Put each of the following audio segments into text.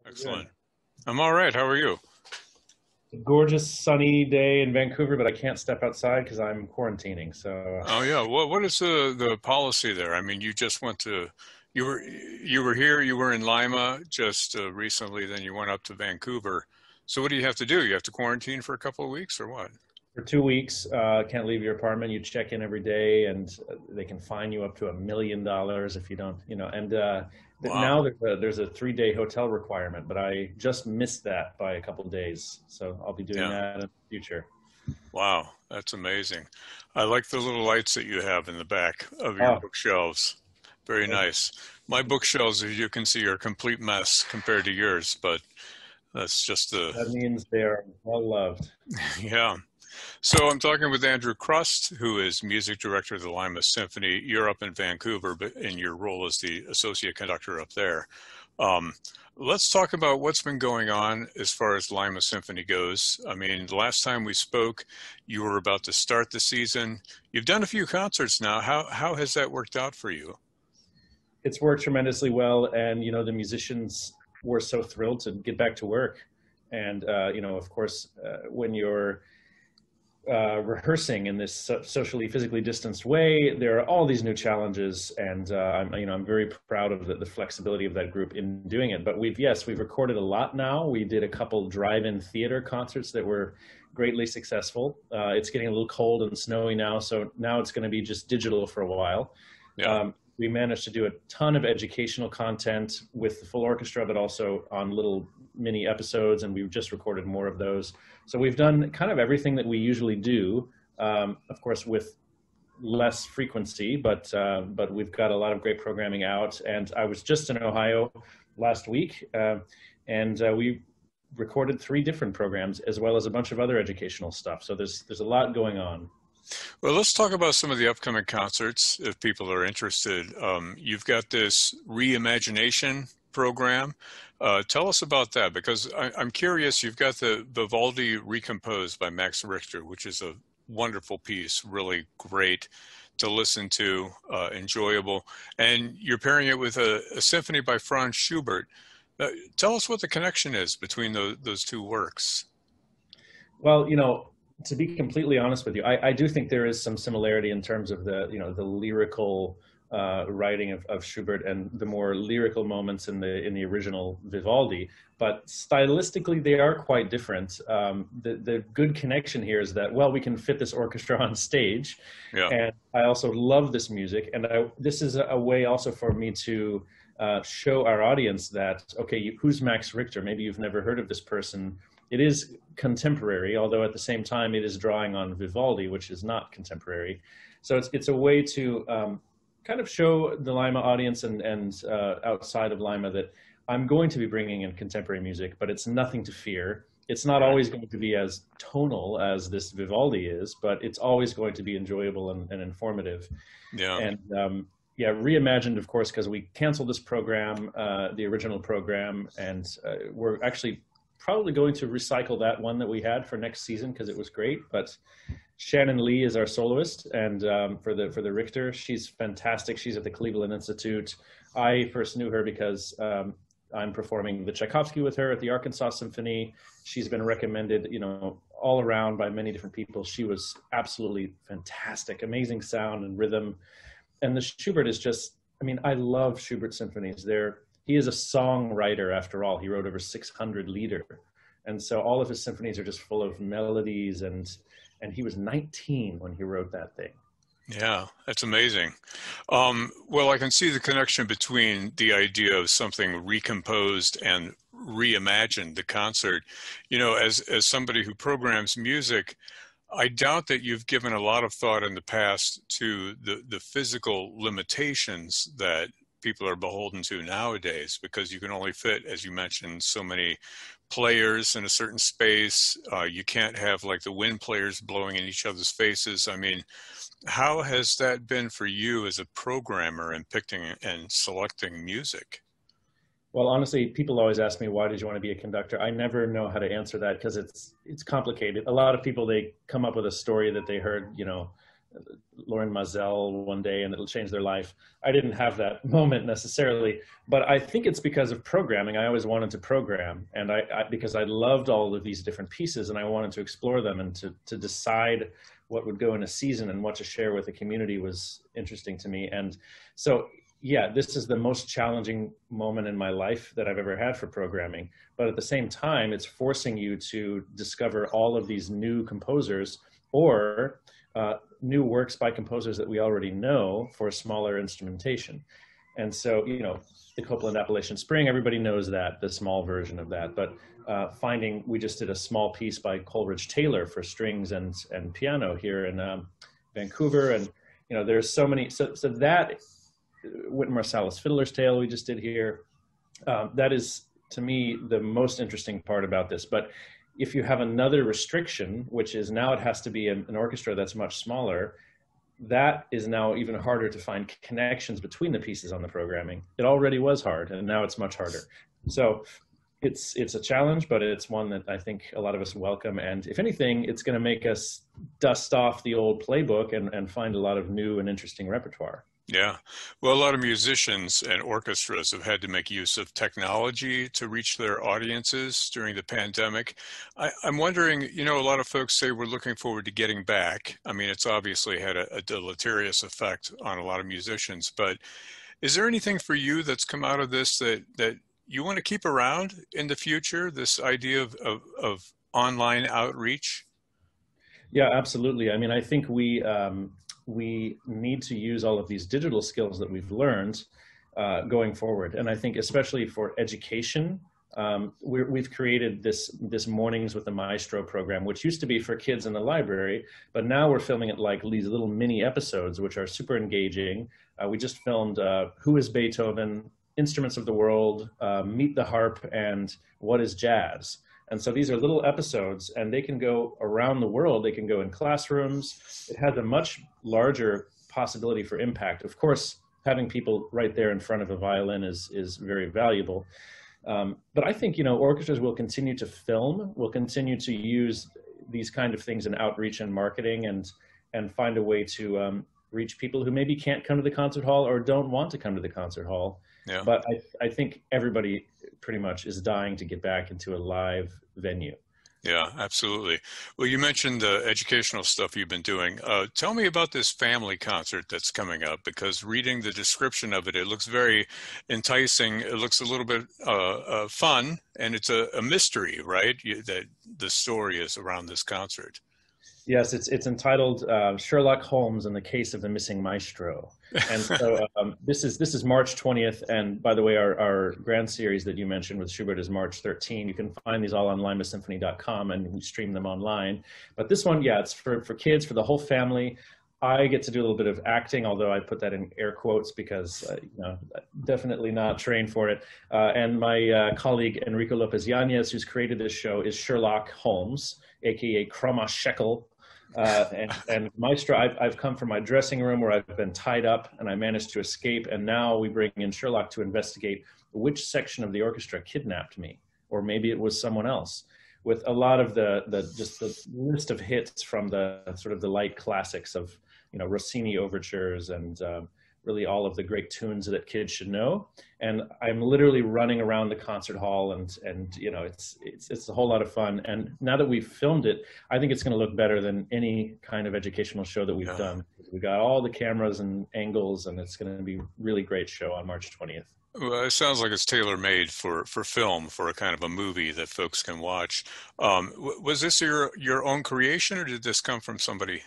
Excellent. Good. I'm all right. How are you? A gorgeous sunny day in Vancouver, but I can't step outside because I'm quarantining. So Oh yeah. What is the policy there? I mean, you just went to you were here, you were in Lima just recently, then you went up to Vancouver. So what do you have to do? You have to quarantine for a couple of weeks or what? for 2 weeks, can't leave your apartment. You check in every day, and they can fine you up to $1 million if you don't. And Wow. now there's a 3-day hotel requirement, but I just missed that by a couple of days. So I'll be doing Yeah. that in the future. Wow. That's amazing. I like the little lights that you have in the back of your Oh, bookshelves. Very nice. My bookshelves, as you can see, are a complete mess compared to yours, but that's just the, that means they are well loved. yeah. So I'm talking with Andrew Crust, who is music director of the Lima Symphony. You're up in Vancouver, but in your role as the associate conductor up there. Um, let's talk about what's been going on as far as Lima Symphony goes. I mean, the last time we spoke, you were about to start the season. You've done a few concerts now. How has that worked out for you? It's worked tremendously well, and the musicians were so thrilled to get back to work. And of course, when you're rehearsing in this socially, physically distanced way, there are all these new challenges, and I'm very proud of the flexibility of that group in doing it. But we've recorded a lot now. We did a couple drive-in theater concerts that were greatly successful. It's getting a little cold and snowy now, so now it's going to be just digital for a while. Yeah. We managed to do a ton of educational content with the full orchestra, but also on little mini episodes, and we've just recorded more of those. So we've done kind of everything that we usually do, of course, with less frequency, but we've got a lot of great programming out. And I was just in Ohio last week, and we recorded 3 different programs as well as a bunch of other educational stuff. So there's a lot going on. Well, let's talk about some of the upcoming concerts if people are interested. You've got this reimagination program. Tell us about that because I'm curious. You've got the Vivaldi Recomposed by Max Richter, which is a wonderful piece, really great to listen to, enjoyable. And you're pairing it with a symphony by Franz Schubert. Tell us what the connection is between those two works. Well, to be completely honest with you, I do think there is some similarity in terms of the lyrical writing of Schubert and the more lyrical moments in the original Vivaldi. But stylistically, they are quite different. The good connection here is that, well, we can fit this orchestra on stage, Yeah. and I also love this music, and this is a way also for me to show our audience that, okay, who's Max Richter? Maybe you've never heard of this person. It is contemporary, although at the same time it is drawing on Vivaldi, which is not contemporary. So it's a way to kind of show the Lima audience and outside of Lima that I'm going to be bringing in contemporary music, but it's nothing to fear. It's not Right. always going to be as tonal as this Vivaldi is, but it's always going to be enjoyable and informative. Yeah. And yeah, reimagined, of course, because we canceled this program, the original program, and we're actually probably going to recycle that one that we had for next season because it was great. But Shannon Lee is our soloist, and for the Richter, she's fantastic. She's at the Cleveland Institute. I first knew her because I'm performing the Tchaikovsky with her at the Arkansas Symphony. She's been recommended, all around by many different people. She was absolutely fantastic, amazing sound and rhythm. And the Schubert is just, I love Schubert symphonies. He is a songwriter after all. He wrote over 600 lieder. And so all of his symphonies are just full of melodies, and he was 19 when he wrote that thing. Yeah, that's amazing. Well, I can see the connection between the idea of something recomposed and reimagined, the concert. As somebody who programs music, I doubt that you've given a lot of thought in the past to the physical limitations that people are beholden to nowadays, because you can only fit, as you mentioned, so many players in a certain space. You can't have like the wind players blowing in each other's faces. I mean, how has that been for you as a programmer and picking and selecting music? Well, honestly, people always ask me, why did you want to be a conductor? I never know how to answer that because it's complicated. A lot of people, they come up with a story that they heard, Lauren Mazel one day and it'll change their life. I didn't have that moment necessarily, but I think it's because of programming. I always wanted to program, and because I loved all of these different pieces and I wanted to explore them, and to decide what would go in a season and what to share with the community was interesting to me. And so, yeah, this is the most challenging moment in my life that I've ever had for programming. But at the same time, it's forcing you to discover all of these new composers, or new works by composers that we already know for smaller instrumentation. And so, you know, the Copeland Appalachian Spring, everybody knows that, the small version of that. But we just did a small piece by Coleridge Taylor for strings and piano here in Vancouver. And, you know, there's so many, so that, Wynton Marsalis Fiddler's Tale we just did here. That is, to me, the most interesting part about this. But if you have another restriction, which is now it has to be an orchestra that's much smaller, that is now even harder to find connections between the pieces on the programming. It already was hard, and now it's much harder. So it's a challenge, but it's one that I think a lot of us welcome. And if anything, it's going to make us dust off the old playbook and find a lot of new and interesting repertoire. Yeah. Well, a lot of musicians and orchestras have had to make use of technology to reach their audiences during the pandemic. I'm wondering, you know, a lot of folks say we're looking forward to getting back. I mean, it's obviously had a deleterious effect on a lot of musicians, but is there anything for you that's come out of this that you want to keep around in the future, this idea of online outreach? Yeah, absolutely. I mean, I think we need to use all of these digital skills that we've learned going forward. And I think especially for education, we've created this Mornings with the Maestro program, which used to be for kids in the library, but now we're filming it like these little mini episodes, which are super engaging. We just filmed Who is Beethoven, Instruments of the World, Meet the Harp, and What is Jazz? And so these are little episodes, and they can go around the world. They can go in classrooms. It has a much larger possibility for impact. Of course, having people right there in front of a violin is very valuable. But I think, you know, orchestras will continue to film, will continue to use these kind of things in outreach and marketing, and find a way to reach people who maybe can't come to the concert hall or don't want to come to the concert hall. Yeah. But I think everybody pretty much is dying to get back into a live venue. Yeah, absolutely. Well, you mentioned the educational stuff you've been doing. Tell me about this family concert that's coming up, because reading the description of it, it looks very enticing. It looks a little bit fun, and it's a mystery, right? That the story is around this concert. Yes, it's entitled Sherlock Holmes and the Case of the Missing Maestro. And so this is March 20th. And by the way, our grand series that you mentioned with Schubert is March 13. You can find these all on limasymphony.com, and we stream them online. But this one, yeah, it's for kids, for the whole family. I get to do a little bit of acting, although I put that in air quotes because, you know, definitely not trained for it. And my colleague, Enrico Lopez-Yanez, who's created this show, is Sherlock Holmes, aka Krama Shekel. And Maestro, I've come from my dressing room where I've been tied up and I managed to escape. And now we bring in Sherlock to investigate which section of the orchestra kidnapped me, or maybe it was someone else, with a lot of the list of hits from the sort of the light classics of, you know, Rossini overtures and really all of the great tunes that kids should know. And I'm literally running around the concert hall, and you know, it's a whole lot of fun. And now that we've filmed it, I think it's going to look better than any kind of educational show that we've done. We got all the cameras and angles, and it's going to be a really great show on March 20th. Well, it sounds like it's tailor-made for film, for a kind of a movie that folks can watch. Was this your own creation, or did this come from somebody?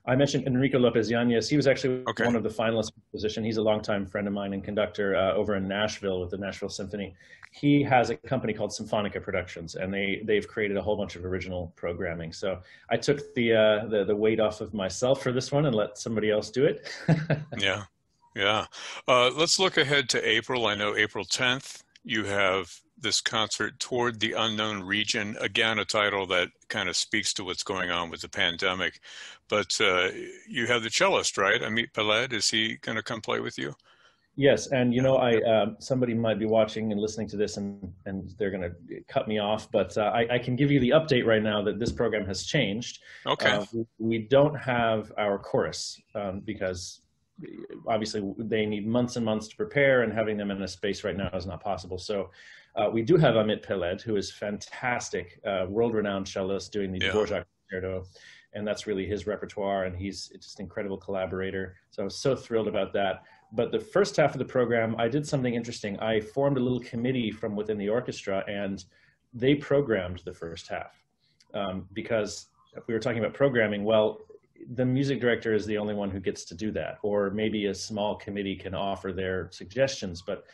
I mentioned Enrico Lopez-Yanez. He was actually one of the finalists for the position. He's a longtime friend of mine and conductor over in Nashville with the Nashville Symphony. He has a company called Symphonica Productions, and they've created a whole bunch of original programming. So I took the weight off of myself for this one and let somebody else do it. Yeah. Yeah. Let's look ahead to April. I know April 10th, you have this concert, Toward the Unknown Region, again, a title that kind of speaks to what's going on with the pandemic. But you have the cellist, right? Amit Peled, is he going to come play with you? Yes, and somebody might be watching and listening to this, and they're going to cut me off, but I can give you the update right now that this program has changed. Okay. We don't have our chorus because obviously they need months and months to prepare, and having them in a space right now is not possible. So we do have Amit Peled, who is fantastic, world-renowned cellist doing the Yeah. Dvorak Concerto, and that's really his repertoire, and he's just an incredible collaborator. So I was so thrilled about that. But the first half of the program, I did something interesting. I formed a little committee from within the orchestra, and they programmed the first half. Because if we were talking about programming, well, the music director is the only one who gets to do that, or maybe a small committee can offer their suggestions, but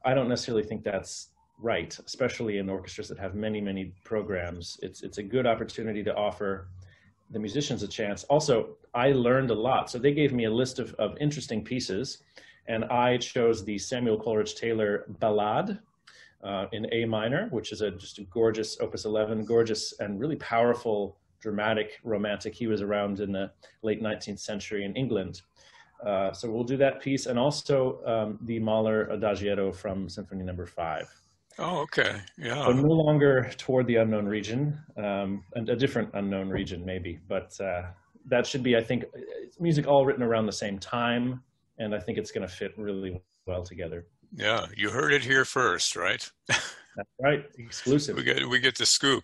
I don't necessarily think that's right, especially in orchestras that have many, many programs. It's a good opportunity to offer the musicians a chance. Also, I learned a lot. So they gave me a list of interesting pieces, and I chose the Samuel Coleridge Taylor Ballade in A minor, which is just a gorgeous Opus 11, gorgeous and really powerful, dramatic, romantic. He was around in the late 19th century in England. So we'll do that piece, and also the Mahler Adagietto from Symphony No. 5. Oh, okay. Yeah. So no longer Toward the Unknown Region, and a different unknown region maybe, but that should be, I think, music all written around the same time, and I think it's going to fit really well together. Yeah, you heard it here first, right? That's right, exclusive. We get the scoop.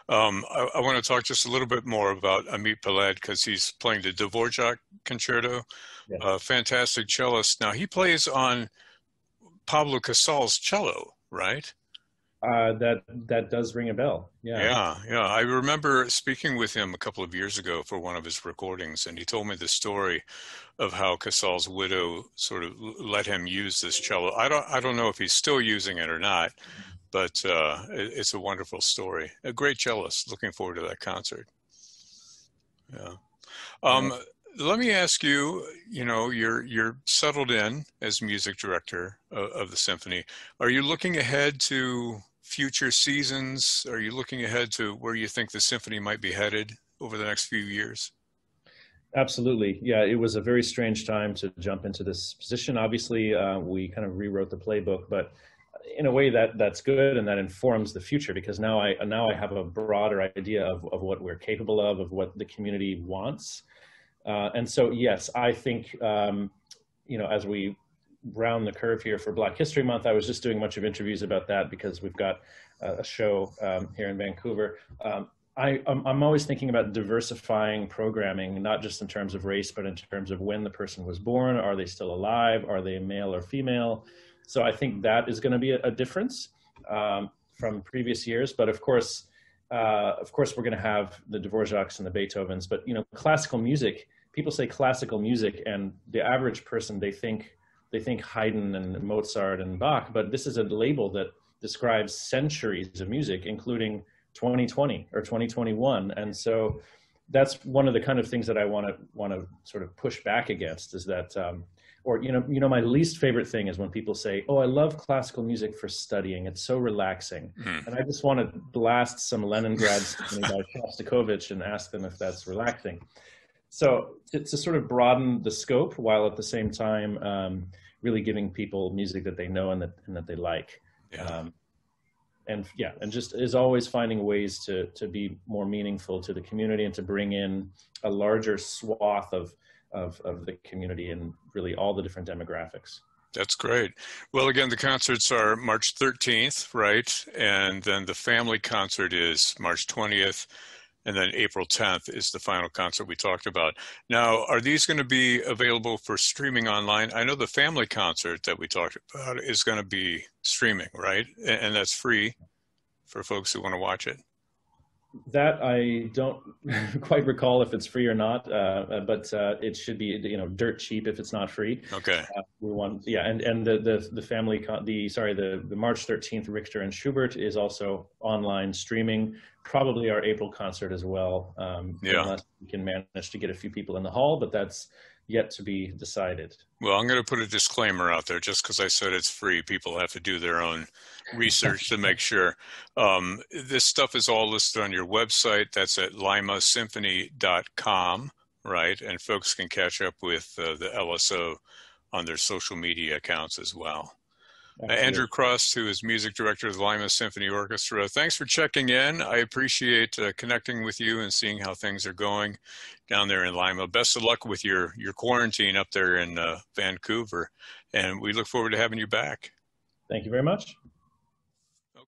I want to talk just a little bit more about Amit Peled because he's playing the Dvorak Concerto. Yeah. Fantastic cellist. Now he plays on Pablo Casal's cello, right? That does ring a bell. Yeah. Yeah. I remember speaking with him a couple of years ago for one of his recordings, and he told me the story of how Casal's widow sort of let him use this cello. I don't know if he's still using it or not, but it's a wonderful story. A great cellist. Looking forward to that concert. Yeah. Let me ask you, you're settled in as music director of the symphony. Are you looking ahead to future seasons? Are you looking ahead to where you think the symphony might be headed over the next few years? Absolutely. Yeah, it was a very strange time to jump into this position. Obviously, we kind of rewrote the playbook, but in a way that's good, and that informs the future, because now I have a broader idea of what we're capable of what the community wants. And so, yes, I think, as we round the curve here for Black History Month, I was just doing a bunch of interviews about that because we've got a show here in Vancouver. I'm always thinking about diversifying programming, not just in terms of race, but in terms of when the person was born. Are they still alive? Are they male or female? So I think that is going to be a difference from previous years. But of course, we're going to have the Dvoraks and the Beethovens. But classical music. People say classical music, and the average person they think Haydn and Mozart and Bach. But this is a label that describes centuries of music, including 2020 or 2021. And so that's one of the kind of things that I want to sort of push back against, is that. My least favorite thing is when people say, "Oh, I love classical music for studying. It's so relaxing." And I just want to blast some Leningrad Symphony by Shostakovich and ask them if that's relaxing. So to sort of broaden the scope while at the same time really giving people music that they know and that they like. Yeah. And just is always finding ways to be more meaningful to the community and to bring in a larger swath of the community and really all the different demographics. That's great. Well, again, the concerts are March 13th, right? And then the family concert is March 20th. And then April 10th is the final concert we talked about. Now, are these going to be available for streaming online? I know the family concert that we talked about is going to be streaming, right? And that's free for folks who want to watch it. That I don't quite recall if it's free or not, but it should be dirt cheap if it's not free. Okay. And the family the March 13th Richter and Schubert is also online streaming. Probably our April concert as well. Unless we can manage to get a few people in the hall, but that's yet to be decided. Well, I'm going to put a disclaimer out there. Just because I said it's free, people have to do their own research to make sure. This stuff is all listed on your website. That's at limasymphony.com, right? And folks can catch up with the LSO on their social media accounts as well. Absolutely. Andrew Crust, who is music director of the Lima Symphony Orchestra. Thanks for checking in. I appreciate connecting with you and seeing how things are going down there in Lima. Best of luck with your quarantine up there in Vancouver, and we look forward to having you back. Thank you very much.